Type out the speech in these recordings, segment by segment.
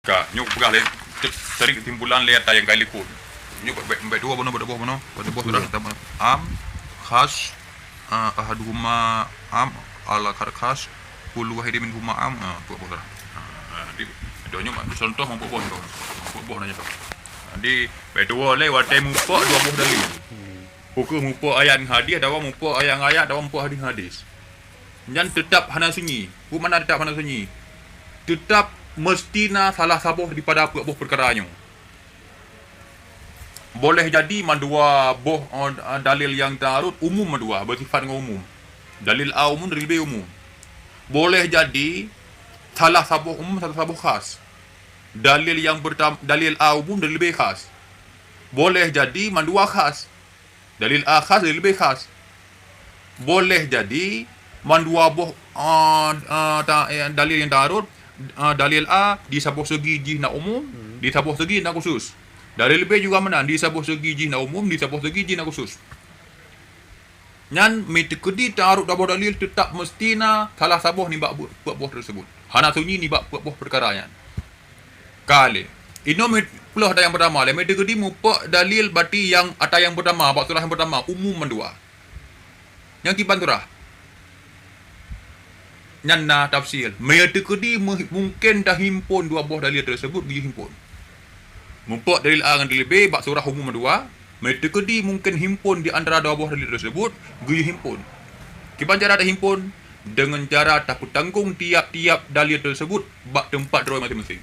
Kak, nyuk pegah le tarik kesimpulan le yang kali pun. Nyuk baik dua bono pada bos sudah kita am khas ahaduhuma am ala khas kullu wahidin minhuma am tu bos. Di donya mak contoh mampu bos tu. Mampu bos nanya tu. Di baik dua le watai mupo dua bos dalil. Pukul mupo ayat hadis ada mupo ayat ada mupo hadis. Yang tetap hana sunyi. Bu mana tetap hana sunyi? Tetap mestina salah sabuh daripada apa perkaranya. Boleh jadi mandua boh dalil yang tarut umum mandua bersifat dengan umum. Dalil A umum, dalil B umum. Boleh jadi salah sabuh umum, salah sabuh khas. Dalil yang pertama dalil A umum, dalil B khas. Boleh jadi mandua khas. Dalil A khas, dalil B khas. Boleh jadi mandua boh dalil yang tarut dalil A di sabuh segi jih nak umum, di sabuh segi nak khusus. Dalil B juga mana di sabuh segi jih nak umum, di sabuh segi jih nak khusus. Nyan mitekedi tarut dabuh dalil tetap mestina salah sabuh ni bak buah tersebut. Hana sunyi ni bak buah perkara yan. Kali ino puluh ada yang pertama le mitekedi mupa dalil bati yang ada yang pertama bak surah yang pertama umum mendua. Yang kiban surah nyanna tafsir meyatekedi mungkin dah himpun dua buah dalil tersebut dihimpun. Mumpuk dalil A dengan dalil B bak surah umum dua, meyatekedi mungkin himpun di antara dua buah dalil tersebut dihimpun. Kipan cara dah himpun dengan cara tak tanggung tiap-tiap dalil tersebut bak tempat roy masing-masing.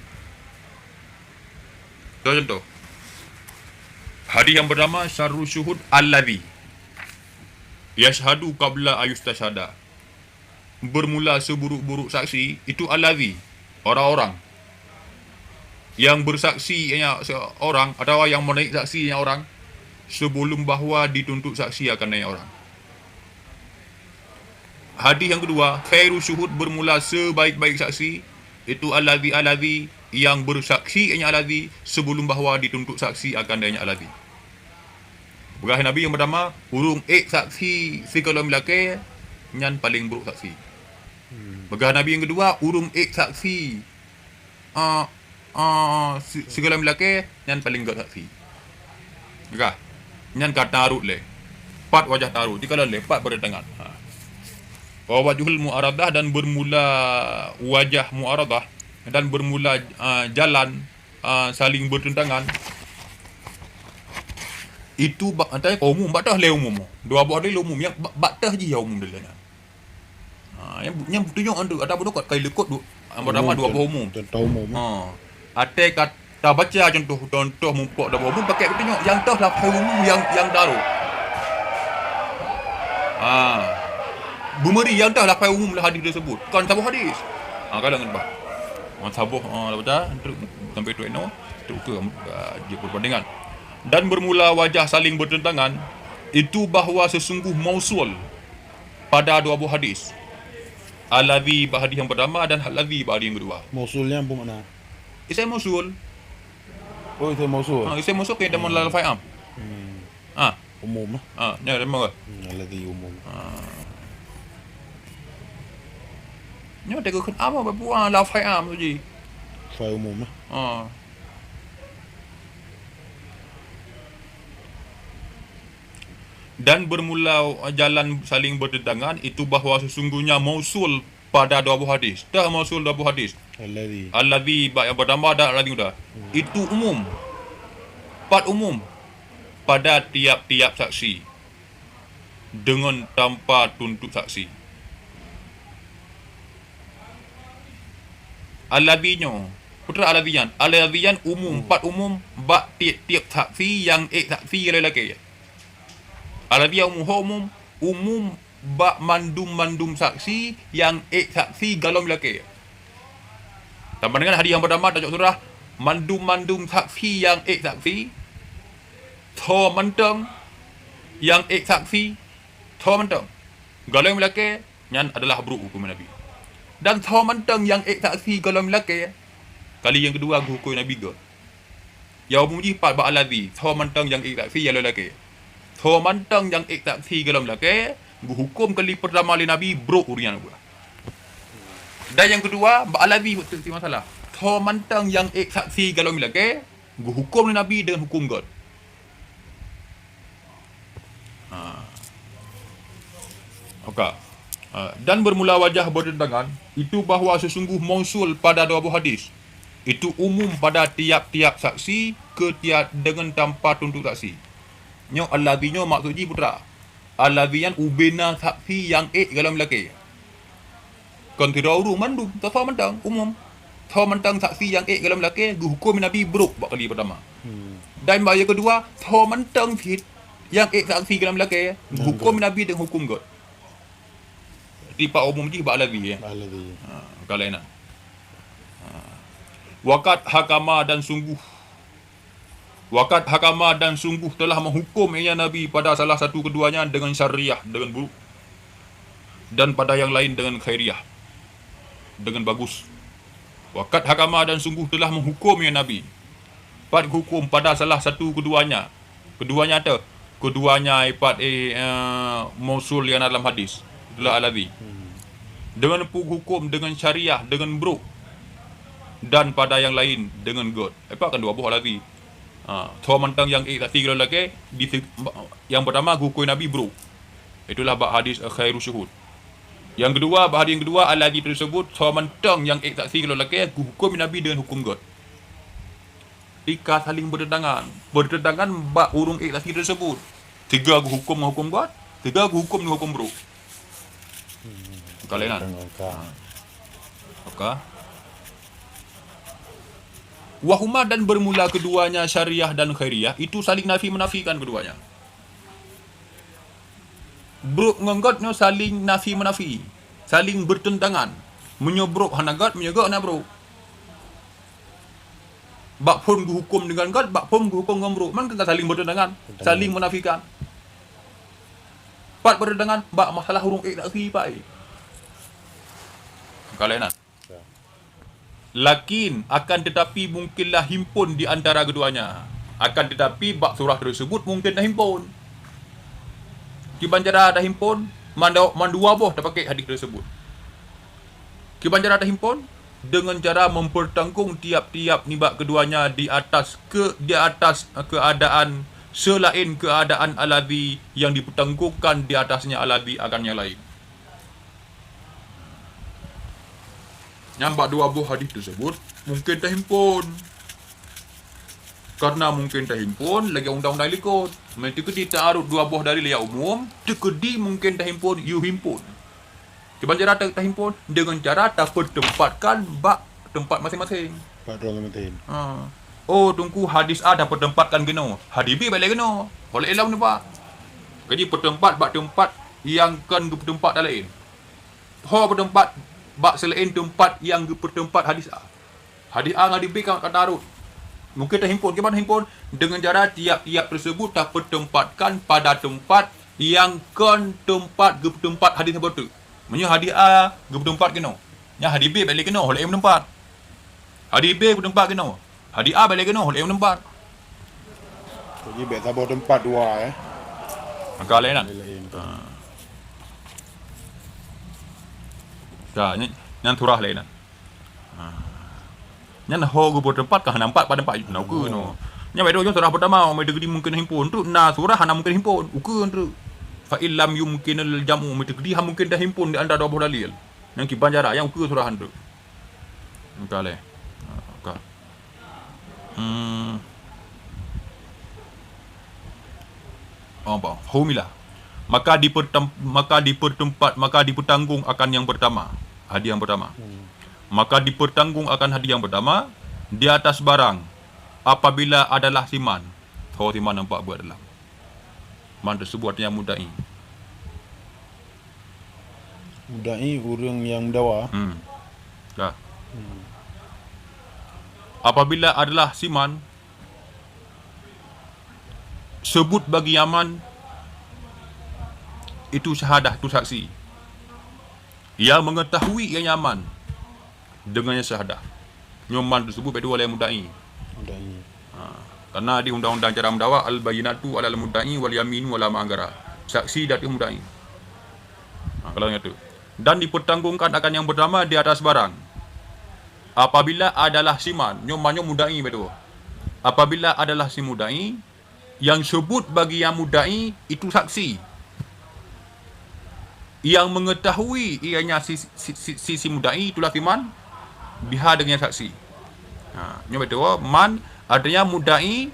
Contoh. Hadis yang pertama syarru syuhud allazi yashhadu qabla ayustashhada. Bermula seburuk-buruk saksi itu alawi orang-orang yang bersaksi orang atau yang menaik saksi orang sebelum bahawa dituntut saksi akan naik orang. Hadis yang kedua khairu syuhud bermula sebaik-baik saksi itu alawi yang bersaksi alawi sebelum bahawa dituntut saksi akan naik alawi. Berah Nabi yang pertama urung saksi segala melaka nyan paling buruk saksi. Begah Nabi yang kedua urung saksi segala melaka nyan paling gak saksi. Begah nyan kat tarut le. Pat wajah tarut dikala le pat berdatangan. Wa wajhul mu'aradah dan bermula wajah mu'aradah dan bermula jalan saling bertentangan. Itu antara umum batah le umum. Dua buah dalil umum yang batah je yang umum dalilnya. Yang tunjuk antu ada bodoh kat kai lekut tu. Pertama dua buah umum. Contoh umum. Ate kata baca contoh mumpuk dua buah umum pakai tunjuk yang tah lah umum yang daru. Bumeri yang tah lah umum lah hadis tersebut. Kan sabuh hadis. Kadang kan bah. Sabuh baca sampai tu eno tu ke dia perbandingan. Dan bermula wajah saling bertentangan itu bahawa sesungguh mausul pada dua buah hadis. Alawi hadis yang pertama dan halawi hadis yang kedua. Mausulnya apa makna? Isim mausul. Oh, itu mausul. Isim mausul kena dalam lafaz am. Umum lah. Ya memang. Alladhi umum. Nya tak kena apa buat lafaz am tu je. Lafaz umum lah. Dan bermula jalan saling bertentangan itu bahawa sesungguhnya mausul pada dua buah hadis. Dah mausul dua buah hadis. Allazi yang pertama ada lagi sudah. Itu umum. Part umum pada tiap-tiap saksi dengan tanpa tuntut saksi. Alawinya putra alawiyan umum, part umum bak tiap-tiap saksi yang saksi lelaki. Alawiyah umum bak mandum saksi yang saksi galom lelaki. Tambah dengan hadis yang pertama tajuk surah mandum saksi yang saksi tho mentang yang saksi tho mentang galom lelaki nyan adalah buruk hukum Nabi. Dan tho mentang yang saksi galom lelaki kali yang kedua hukum Nabi ke. Ya umum ji pat bak alawi tho mentang yang saksi yang lelaki. Tho mentang yang saksi galom lelaki hukum kali pertama oleh Nabi buruk urian gua. Dan yang kedua, Alawi betul masalah. tho mantang yang ek saksi kalau milake gu hukum Nabi dengan hukum God. Okey. Dan bermula wajah bertentangan itu bahawa sesungguh mausul pada dua buah hadis itu umum pada tiap-tiap saksi dengan tanpa tuntut saksi. Nyo allazinyo maksudnya putra. Allazian ubena saksi yang dalam lelaki. Kon tidak uru mandum tafah mentang umum. Tafah mentang saksi yang dalam lelaki hukum Nabi buruk kali pertama. Dan bahaya kedua tafah mentang yang saksi dalam lelaki hukum Nabi dengan hukum God. Tipa umum je ba'alazi ya. Ba'alazi. Kalau enak. Wakat hakama dan sungguh telah menghukum Nabi pada salah satu keduanya dengan syariah, dengan buruk. Dan pada yang lain dengan khairiah, dengan bagus. Wakat hakama dan sungguh telah menghukum Nabi. Hukum pada salah satu keduanya. Keduanya mausul yang dalam hadis. Itulah alawi. Dengan hukum, dengan syariah, dengan buruk. Dan pada yang lain dengan God. Apa kan dua buah alawi. Thor mantang yang tak tiga lagi. Yang pertama hukum Nabi buruk. Itulah bab hadis khairu syuhud. Yang kedua, bab hadis yang kedua alawi tersebut thor mantang yang tak tiga lagi hukum Nabi dengan hukum God. Jika saling bertentangan bab urung tak tiga tersebut. Tiga hukum God, tiga hukum buruk. Kalian Okey. Wahuma dan bermula keduanya syariah dan khairiyah itu saling menafikan keduanya. Buruk menggotnya saling menafi, saling bertentangan, menyobrok hanagat, menyegak na bro. Bak pun hukum dengan God, bak pun hukum dengan buruk. Man kan saling bertentangan, saling menafikan. Pat bertentangan, bak masalah hurung tak si pai. Kalian Lakin akan tetapi mungkinlah himpun di antara keduanya. Akan tetapi bab surah tersebut mungkin dah himpun. Kibanjara dah himpun, mandua boh dah pakai hadis tersebut. Kibanjara dah himpun dengan cara mempertanggung tiap-tiap nibak keduanya di atas keadaan selain keadaan alawi yang dipertanggungkan di atasnya alawi akan yang lain. Nyambak dua buah hadis tersebut mungkin terhimpun. Karena mungkin terhimpun lagi undang-undang likut. Mereka ta'arud dua buah dari liya umum, tekedi mungkin terhimpun, you himpun. Cuba cara terhimpun dengan cara tak pertempatkan bak tempat masing-masing. Bak dua masing-masing. Oh, tunggu hadis A dah pertempatkan geno. Hadis B balik geno. Oleh elam ni pak. Jadi pertempat bak tempat yang kan bertempat dah lain. Bertempat bak selain tempat yang bertempat hadis A. Hadis A dengan hadis B kan tarut. Mungkin terhimpun. Gimana himpun? Dengan cara tiap-tiap tersebut tak pertempatkan pada tempat yang kan tempat bertempat hadis tersebut. Maksudnya hadis A bertempat kena. Yang hadis B balik kena oleh bertempat. Hadis B bertempat kena. Hadis A balik kena oleh bertempat. Jadi baik tak bawa tempat dua Maka lain nak. Dah, yang turah lain nak. Yang ho gu bertempat kah nampak pada tempat itu nak ke no. Yang baik tu surah pertama mai degree mungkin himpun tu na surah hana mungkin himpun. Ukeun tu. Fa illam yumkin al jamu mai degree ha mungkin dah himpun di antara dua dalil. Yang kibanjara yang ukeun surah tu. Maka lain. Okey. Apa? Humilah. Maka dipertanggung akan yang pertama. Hadis yang pertama. Maka dipertanggung akan hadis yang pertama di atas barang apabila adalah siman. Tahu siman nampak buat dalam. Man tersebut artinya mudai. Mudai orang yang mendawa. Dah. Apabila adalah siman sebut bagi Yaman itu syahadah, itu saksi yang mengetahui yang Yaman dengannya syahadah. Nyoman tersebut berdua oleh mudai. Karena di undang-undang cara mendakwa al-bayyinatu 'alal mudda'i wal yaminu 'ala ma'anggara. Saksi dari mudai. Kalau yang itu. Dan dipertanggungkan akan yang pertama di atas barang. apabila adalah siman, nyomanyo mudai betul. Apabila adalah si mudai, yang sebut bagi yang mudai itu saksi. Yang mengetahui ianya si mudai itulah siman, biha dengan saksi. Nyo betul. Man adanya mudai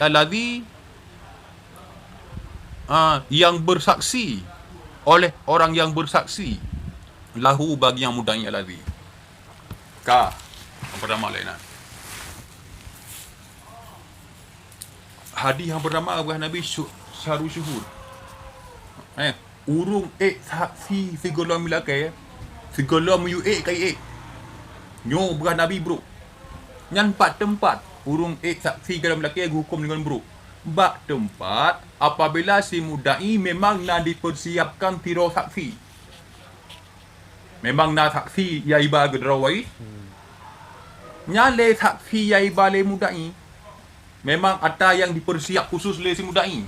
alladhi yang bersaksi oleh orang yang bersaksi lahu bagi yang mudai alladhi. Ka yang pertama lain. Hadis yang pertama Abu Nabi syaru syuhud. Urung saksi segala milakai segala mu kai nyo berah Nabi bro. Nyan pat tempat urung saksi segala milakai hukum dengan bro. Bak tempat apabila si mudai memang nak dipersiapkan tiro saksi. Memang nak saksi yaiba gedrawai. Nyale saksi yaiba le mudai. Memang ada yang dipersiap khusus le si mudai.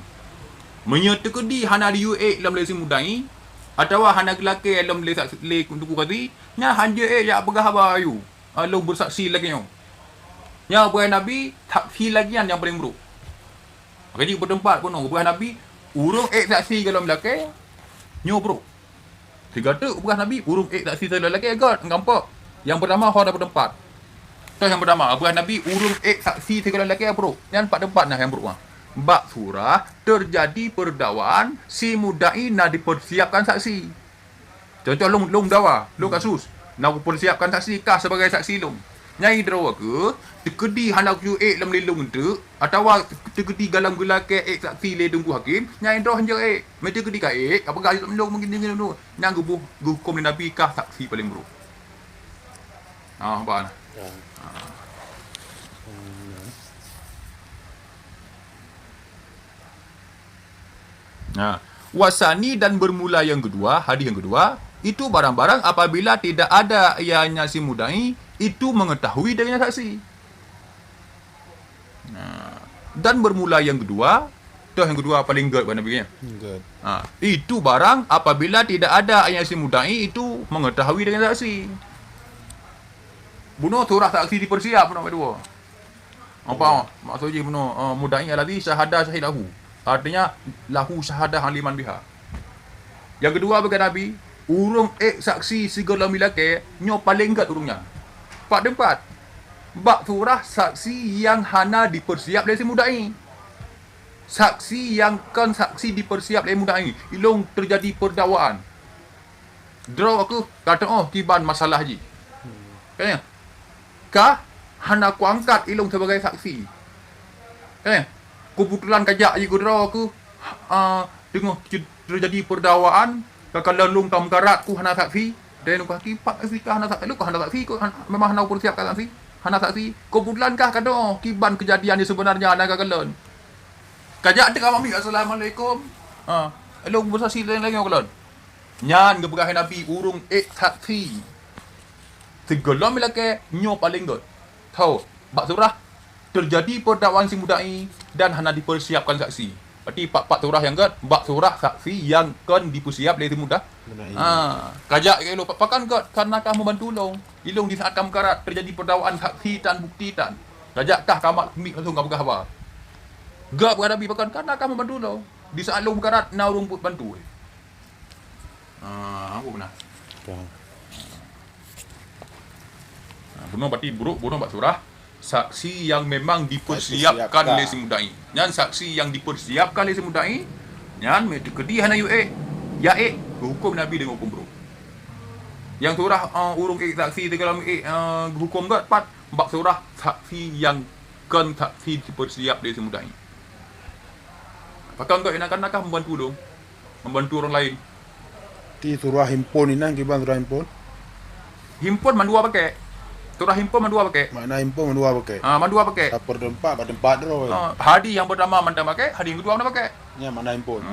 Menyetekedi hana di UA dalam le si mudai atau hana gelake dalam le untuk kadi nya hanja ya begah ayu. Lo bersaksi lagi nyo. Nya buah Nabi saksi lagi yang paling buruk. Jadi bertempat pun buah Nabi urung saksi dalam lelaki nyo bro. Tiga tu buah Nabi urung saksi dalam lelaki agak nampak. Yang pertama hor bertempat. Yang pertama, Abu Nabi urung saksi segala lelaki bro. Yang empat nah yang bro. Bak surah terjadi perdakwaan si mudai nak dipersiapkan saksi. Contoh long dawa, long kasus. Nak dipersiapkan saksi kah sebagai saksi long. Nyai drawa ke tekedi hendak you dalam lelong tu atau tekedi galam gelake saksi le tunggu hakim. Nyai draw hanja mesti tekedi ka apa gak long mungkin dengan tu. Nyang hukum Nabi kah saksi paling bro. Apa? Wasani dan bermula yang kedua, hadis yang kedua, itu barang-barang apabila tidak ada ianya si mudai, itu mengetahui dengan saksi. Dan bermula yang kedua, itu yang kedua paling good pada Nabi. Itu barang apabila tidak ada ianya si mudai, itu mengetahui dengan saksi. Bunuh surah saksi dipersiap bunuh kedua. Apa maksudnya bunuh mudai alladhi syahada syahidahu. Artinya lahu syahadah liman biha. Yang kedua bagi Nabi, urung saksi segala milake nyo paling kat urungnya. Pak tempat. Bak surah saksi yang hana dipersiap dari si mudai. Saksi yang kan saksi dipersiap dari mudai. Ilong terjadi perdakwaan. Draw aku kata kiban masalah haji. Kan? Kah hana aku angkat ilong sebagai saksi. Kan? Kebetulan kajak je draw aku tengah terjadi perdakwaan kalau long tam karat ku hana saksi dan aku kipak Afrika hana saksi lu ku hana saksi ku memang hana persiapkan saksi hana saksi kebetulan kah kado kiban kejadian yang sebenarnya hana kalon kajak tengah mami assalamualaikum long bersaksi lain lagi kalon nyan geberahin Nabi urung saksi segala milake nyo paling god tahu bak surah terjadi perdakwaan si mudai dan hana dipersiapkan saksi. Berarti pak surah yang kan bak surah saksi yang kan dipersiap dari mudah. Kajak ke lo pakan kat karena kamu membantu long. Ilong di saat kamu karat terjadi perdakwaan saksi dan bukti tan. Kajakkah kamu mik langsung kamu apa? Gak berhadapi pakan karena kamu bantu long. Di saat long karat na urung bantu. Apa benar? Bunuh berarti buruk bunuh bak surah saksi yang memang dipersiapkan oleh si mudai. Nyan saksi yang dipersiapkan oleh si mudai. Nyan metekedi hana ya hukum Nabi dengan hukum bro. Yang surah urung saksi dalam hukum gat pat bak surah saksi yang kan saksi dipersiap oleh si mudai. Apakah enggak enak-enak membantu dong? Membantu orang lain. Ti surah himpun ini kiban surah himpun. Himpun mandua pakai. Surah himpun mandua pakai. Mana himpun mandua pakai. Mandua pakai. Tak bertempat draw. Hadis yang pertama mandang pakai, hadis yang kedua mana pakai? Ya mana himpun.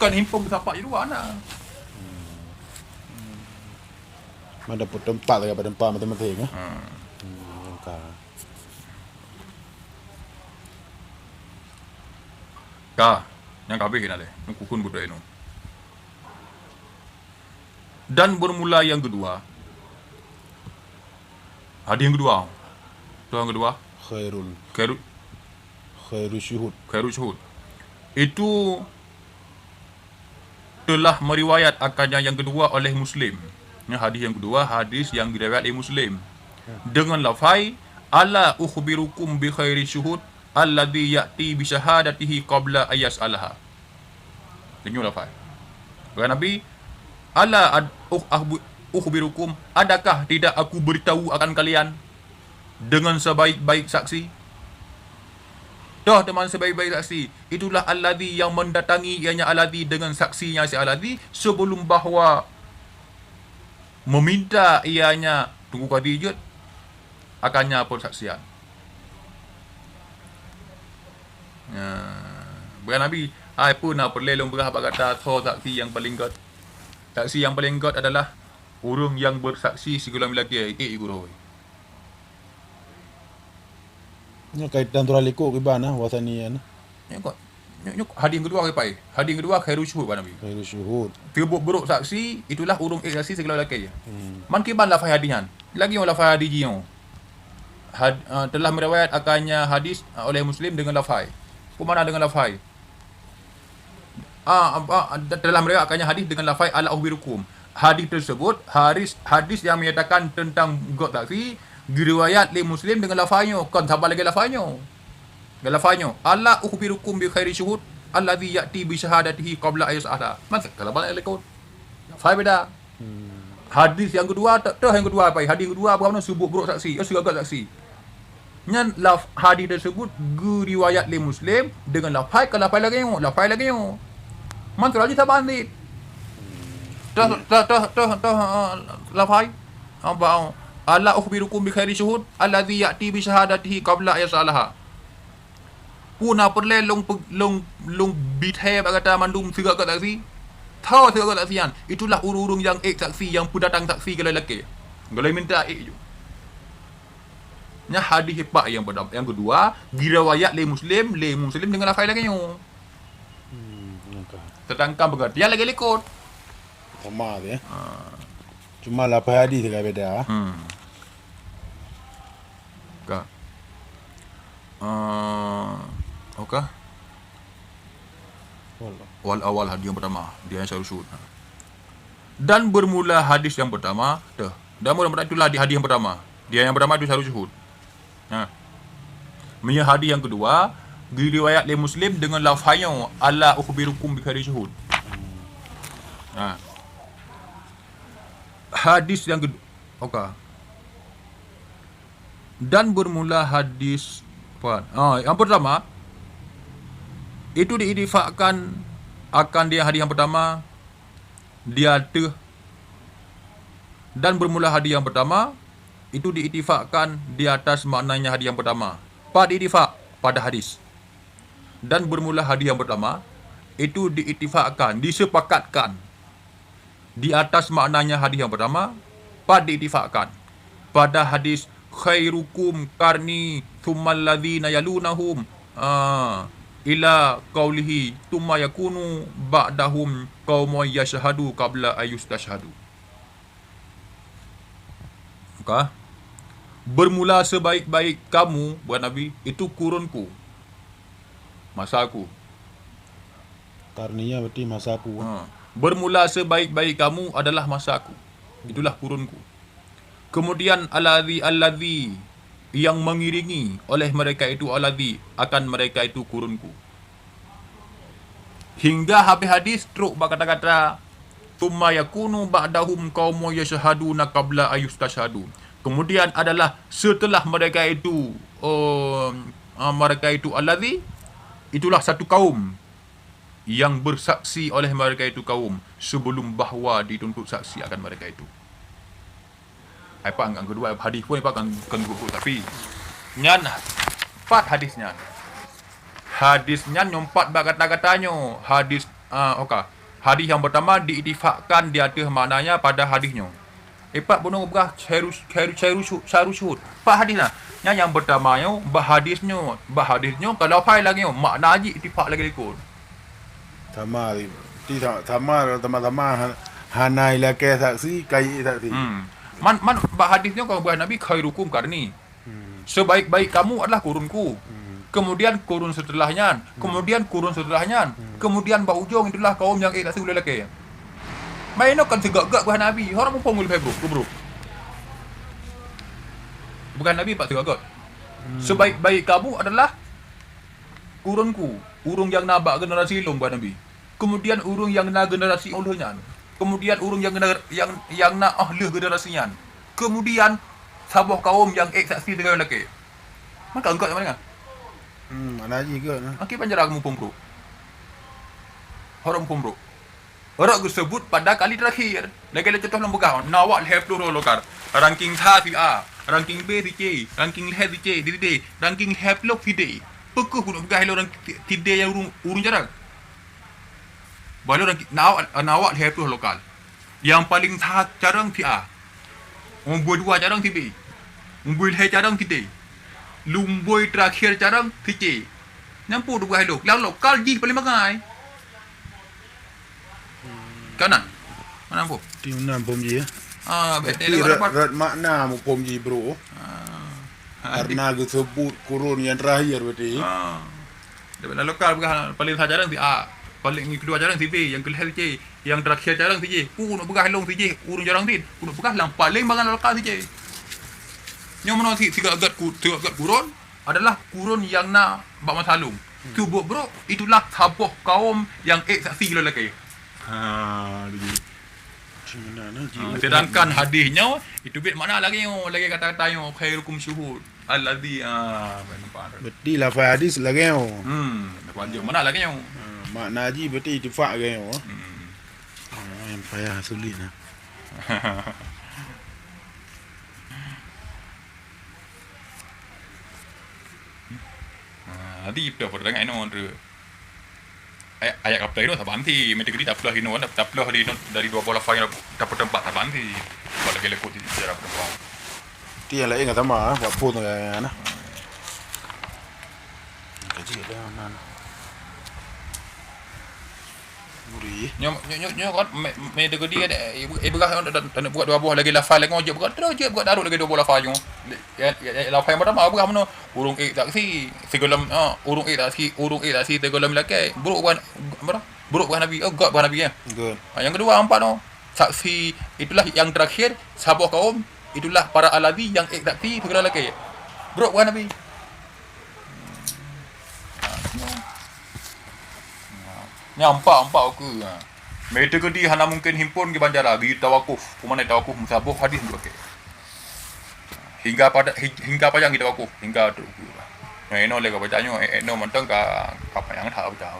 Kan himpun bersapak je dua anak. Mana bertempat lagi bertempat mati-mati kan. Yang kabeh kena leh. Kukun budaya no. Dan bermula yang kedua, Hadis yang kedua. Tu yang kedua. Khairul syuhud. Khairul syuhud. Itu telah meriwayat akannya yang kedua oleh Muslim. Hadis yang kedua, hadis yang diriwayat oleh Muslim. Dengan lafaz ala ukhbirukum bi khairi syuhud alladhi ya'ti bi syahadatihi qabla ayas alaha. Dengar lafaz. Kata Nabi, ala ukhbirukum, adakah tidak aku beritahu akan kalian dengan sebaik-baik saksi? Dah teman sebaik-baik saksi, itulah alladhi yang mendatangi ianya alladhi dengan saksinya si alladhi sebelum bahawa meminta ianya tunggu Khadijah akannya persaksian. Bukan Nabi, ai pun nak perlelong berapa kata tho saksi yang paling god. Saksi yang paling god adalah orang yang bersaksi segala lagi guru. Ni kaitan tu laliko ke bana wasanian. Nyok hadis yang kedua ke pai. Hadis yang kedua khairul syuhud Nabi. Khairul syuhud. Terbuk buruk saksi itulah urung saksi segala lagi. Man kiban lafaz hadisan. Lagi yang lafaz hadijion. Telah meriwayat akannya hadis oleh Muslim dengan lafaz. Kumana dengan lafaz? Telah meriwayat akannya hadis dengan lafaz ala ukhbirukum. Hadis tersebut hadis yang menyatakan tentang god saksi diriwayat oleh Muslim dengan lafaznya. Kan tambah lagi lafaznya. Lafaznya ala ukhbirukum bi khairi syuhud alladhi ya'ti bi syahadatihi qabla ayas ada. Masa kalau balik lekot. Lafaz beda. Hadis yang kedua yang kedua apa? Hadis yang kedua berapa sebut buruk saksi, segala saksi. Nyan hadis tersebut diriwayat oleh Muslim dengan lafaz lagi. Man tu lagi tak bandit. Lafaz apa? Ala ukhbirukum bi khairi syuhud alladhi ya'ti bi syahadatihi qabla ayasalaha. Puna perle long bithe kata mandum segak kat saksi. Tahu segak kat saksian. Itulah urung-urung yang saksi yang pun datang saksi kalau lelaki. Kalau minta je. Nya hadis hebat yang kedua diriwayat oleh Muslim dengan lafaz lagi nyo. Tertangkap pengertian lagi lekot. Sama dia. Cuma lapar hadis dekat beda. Ka. Okey. Wal awal hadis yang pertama, dia yang syarul. Dan bermula hadis yang pertama, dan mula itulah hadis yang pertama. Dia yang pertama itu syarul syuhud. Hadis yang kedua diriwayat oleh Muslim dengan lafaznya ala ukhbirukum bi khairi syuhud. Hadis yang kedua. Okey. Dan bermula hadis yang pertama itu diidifakkan akan dia hadis yang pertama dan bermula hadis yang pertama itu diidifakkan di atas maknanya hadis yang pertama. Pada idifak pada hadis. Dan bermula hadis yang pertama itu diidifakkan, disepakatkan di atas maknanya hadis yang pertama pada diidifakkan pada hadis khairukum karni thummal ladzina yalunahum ila qaulihi thumma yakunu ba'dahum qaumun yashhadu qabla ayustashhadu. Maka bermula sebaik-baik kamu buat Nabi itu kurunku, masaku. Karninya berarti masaku. Bermula sebaik-baik kamu adalah masaku. Itulah kurunku. Kemudian alladhi yang mengiringi oleh mereka itu alladhi akan mereka itu kurunku. Hingga habis hadis teruk berkata-kata thumma yakunu ba'dahum qaumun yashhaduna qabla ayustashhadu. Kemudian adalah setelah mereka itu alladhi itulah satu kaum yang bersaksi oleh mereka itu kaum sebelum bahawa dituntut saksi akan mereka itu. Apa yang kedua hadis pun apa kan tapi nyan empat hadisnya. Hadisnya nyompat kata-katanya. Hadis hadis yang pertama diidifakkan di atas maknanya pada hadisnya. Empat bunuh berah syarul syuhud. Empat hadislah. Yang pertamanya bahadisnya kalau fai lagi makna aji ittifaq lagi ikut. Sama teman-teman hanai laki saksi kai saksi. Bak hadisnya kalau buah Nabi khairukum karni. Sebaik-baik kamu adalah kurunku. Kemudian kurun setelahnya, kemudian kurun setelahnya, kemudian bak ujung itulah kaum yang tak boleh lagi. Main kan segak-gak buah Nabi. Orang mau pengul bro. Bukan Nabi pak segak-gak. Sebaik-baik kamu adalah kurunku. Urung yang nabak generasi long buah Nabi. Kemudian urung yang na generasi ulhnya. Kemudian urung yang na ahli generasinya. Kemudian sabuh kaum yang saksi dengan lelaki. Maka engkau mana? Mana aja ke nah. Aki panjara kamu pembro. Orang pembro. Orang tersebut pada kali terakhir. Lagi contoh lembaga. Nawak have to lokar. Ranking tha si A, ranking B si C, ranking have si C, di ranking have lo si D. Pekuh pun gah orang tidak yang urung jarang. Baru ranking nawak have to lokal. Yang paling tha jarang si A. Umboi 2 jarang si B. Umboi 3 jarang si D. Lumboi terakhir jarang si C. Nampu dua hello. Yang lokal ji paling bagai. Kanan. Mana nampu? Di mana pom ji ya? Betul Tapi dapat. rat makna mu pom ji bro. Karena disebut kurun yang terakhir berarti. Dapat lokal bukan paling tha jarang si A. Paling kedua jarang si B, yang kelihatan si C, yang terakhir jarang si J. Nak begah long si J, urung jarang si. Nak begah lang paling bagan lokal si J. Yang mana si tiga agat kurun adalah kurun yang na bak masalum. Tu bro, itulah sabuh kaum yang saksi lelaki. Di mana nah ji. Sedangkan hadisnya itu bit mana lagi kata-kata yang khairukum syuhud alladhi Berarti lafaz hadis lagi yo. Dapat mana lagi yang Makna haji berarti ittifaq ke yo. Yang payah sulit nah. Hadi dah pada dengan ino ayat kapten itu sabanti mesti kita taplah ino taplah dari 2 bola final dapat tempat sabanti kalau lagi lekut di sejarah perempuan. Ti yang lain kata mah buat pun ya nah. Kaji dah nah. Muri. Nyo kan me de gedi ada ibu kah dan buat 2 buah lagi lafal lagi ngojek buat terus je buat daru lagi 2 bola lafal yo. Ya lafal yang pertama bukan mana urung taksi segolam urung taksi segolam lagi buruk bukan Nabi gak bukan Nabi ya. Good. Yang kedua empat no saksi itulah yang terakhir sabuh kaum itulah para aladi yang taksi segala lagi. Buruk bukan Nabi. Nampak aku. Mereka di hana mungkin himpun ke Banjara di tawakuf. Kumana tawakuf musabuh hadis dua ke. Hingga apa yang kita tawakuf hingga tu. Nah, ino lega bacanya ino mentang ka apa yang tak baca.